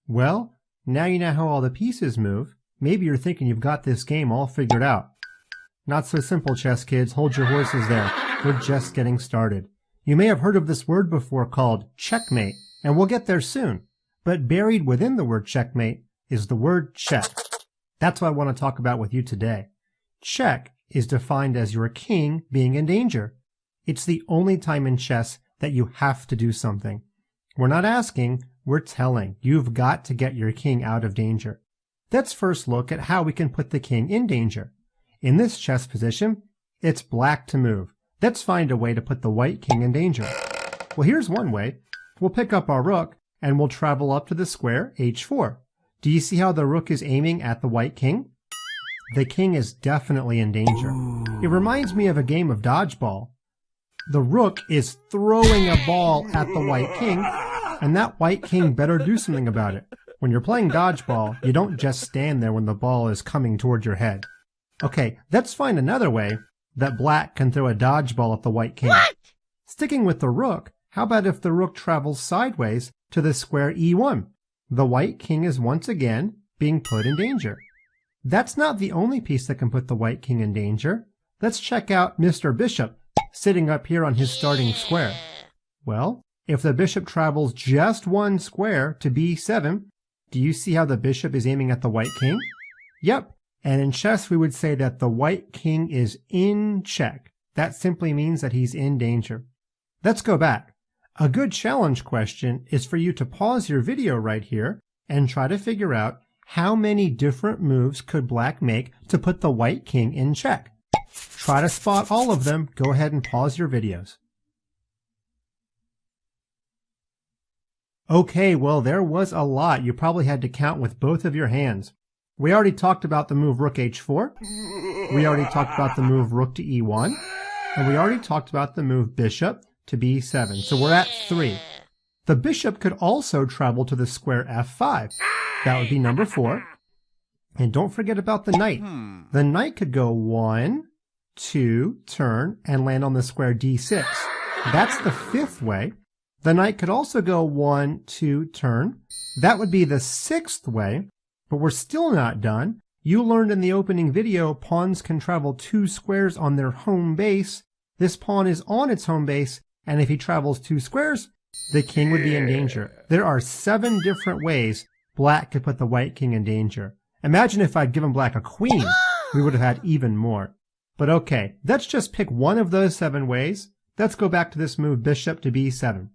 Well, now you know how all the pieces move. Maybe you're thinking you've got this game all figured out. Not so simple, chess kids. Hold your horses there. We're just getting started. You may have heard of this word before called checkmate, and we'll get there soon. But buried within the word checkmate is the word check. That's what I want to talk about with you today. Check is defined as your king being in danger. It's the only time in chess that you have to do something. We're not asking, we're telling. You've got to get your king out of danger. Let's first look at how we can put the king in danger. In this chess position, it's black to move. Let's find a way to put the white king in danger. Well, here's one way. We'll pick up our rook and we'll travel up to the square h4. Do you see how the rook is aiming at the white king? The king is definitely in danger. It reminds me of a game of dodgeball. The rook is throwing a ball at the white king, and that white king better do something about it. When you're playing dodgeball, you don't just stand there when the ball is coming toward your head. Okay, let's find another way that black can throw a dodgeball at the white king. What? Sticking with the rook, how about if the rook travels sideways to the square e1? The white king is once again being put in danger. That's not the only piece that can put the white king in danger. Let's check out Mr. Bishop sitting up here on his starting square. Well, if the bishop travels just one square to b7, do you see how the bishop is aiming at the white king? Yep, and in chess we would say that the white king is in check. That simply means that he's in danger. Let's go back. A good challenge question is for you to pause your video right here and try to figure out how many different moves could black make to put the white king in check. Try to spot all of them. Go ahead and pause your videos. Okay, well, there was a lot. You probably had to count with both of your hands. We already talked about the move rook h4. We already talked about the move rook to e1. And we already talked about the move bishop to b7. So we're at 3. The bishop could also travel to the square f5. That would be number 4. And don't forget about the knight. The knight could go 1, 2, turn, and land on the square d6. That's the 5th way. The knight could also go 1, 2, turn. That would be the 6th way, but we're still not done. You learned in the opening video pawns can travel 2 squares on their home base. This pawn is on its home base, and if he travels 2 squares, the king would be in danger. There are 7 different ways black could put the white king in danger. Imagine if I'd given black a queen. We would have had even more. But okay, let's just pick one of those 7 ways. Let's go back to this move bishop to b7.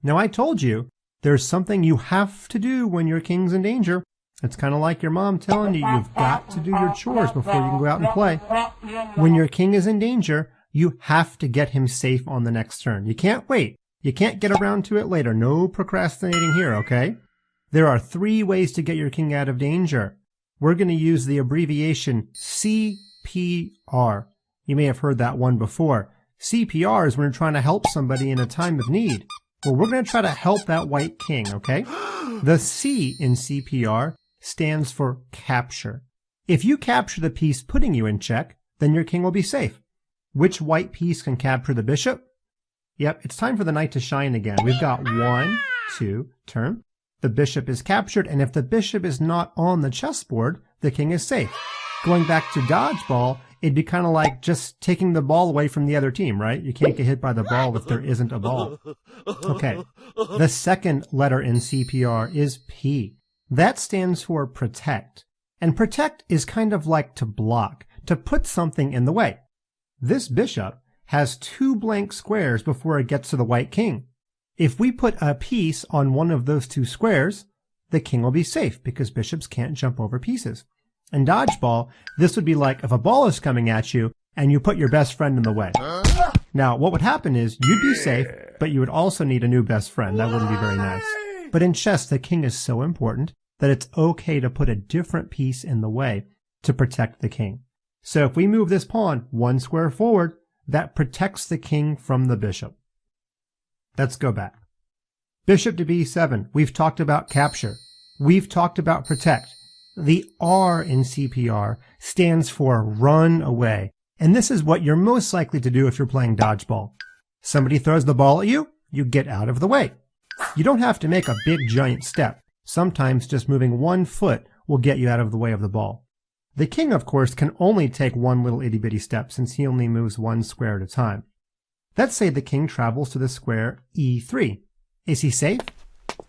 Now I told you, there's something you have to do when your king's in danger. It's kind of like your mom telling you you've got to do your chores before you can go out and play. When your king is in danger, you have to get him safe on the next turn. You can't wait. You can't get around to it later. No procrastinating here, okay? There are 3 ways to get your king out of danger. We're going to use the abbreviation CPR. You may have heard that one before. CPR is when you're trying to help somebody in a time of need. Well, we're going to try to help that white king, okay? The C in CPR stands for capture. If you capture the piece putting you in check, then your king will be safe. Which white piece can capture the bishop? Yep, it's time for the knight to shine again. We've got 1, 2, turn. The bishop is captured, and if the bishop is not on the chessboard, the king is safe. Going back to dodgeball, it'd be kind of like just taking the ball away from the other team, right? You can't get hit by the ball if there isn't a ball. Okay, the second letter in CPR is P. That stands for protect. And protect is kind of like to block, to put something in the way. This bishop has 2 blank squares before it gets to the white king. If we put a piece on one of those 2 squares, the king will be safe because bishops can't jump over pieces. In dodgeball, this would be like if a ball is coming at you and you put your best friend in the way. Now, what would happen is you'd be safe, but you would also need a new best friend. That wouldn't be very nice. But in chess, the king is so important that it's okay to put a different piece in the way to protect the king. So if we move this pawn 1 square forward, that protects the king from the bishop. Let's go back. Bishop to b7. We've talked about capture. We've talked about protect. The R in CPR stands for run away. And this is what you're most likely to do if you're playing dodgeball. Somebody throws the ball at you, you get out of the way. You don't have to make a big giant step. Sometimes just moving 1 foot will get you out of the way of the ball. The king, of course, can only take one little itty-bitty step since he only moves 1 square at a time. Let's say the king travels to the square e3. Is he safe?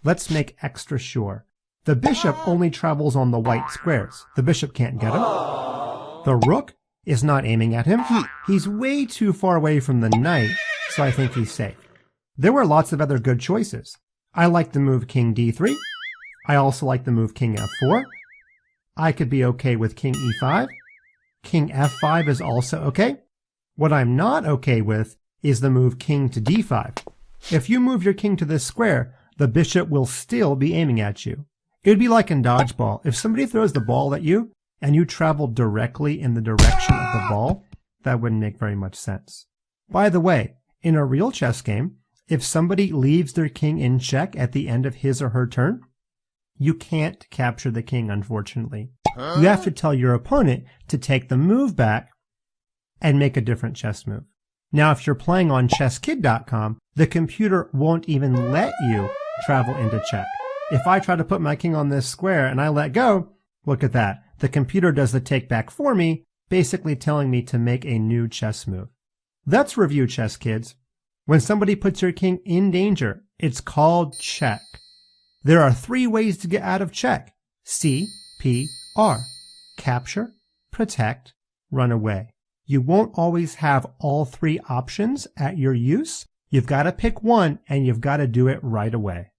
Let's make extra sure. The bishop only travels on the white squares. The bishop can't get him. The rook is not aiming at him. He's way too far away from the knight, so I think he's safe. There were lots of other good choices. I like the move king d3. I also like the move king f4. I could be okay with king e5. King f5 is also okay. What I'm not okay with is the move king to d5. If you move your king to this square, the bishop will still be aiming at you. It would be like in dodgeball. If somebody throws the ball at you and you travel directly in the direction of the ball, that wouldn't make very much sense. By the way, in a real chess game, if somebody leaves their king in check at the end of his or her turn, you can't capture the king, unfortunately. You have to tell your opponent to take the move back and make a different chess move. Now, if you're playing on ChessKid.com, the computer won't even let you travel into check. If I try to put my king on this square and I let go, look at that. The computer does the take back for me, basically telling me to make a new chess move. Let's review chess, kids. When somebody puts your king in danger, it's called check. There are 3 ways to get out of check. C, P, R. Capture, protect, run away. You won't always have all 3 options at your use. You've got to pick one and you've got to do it right away.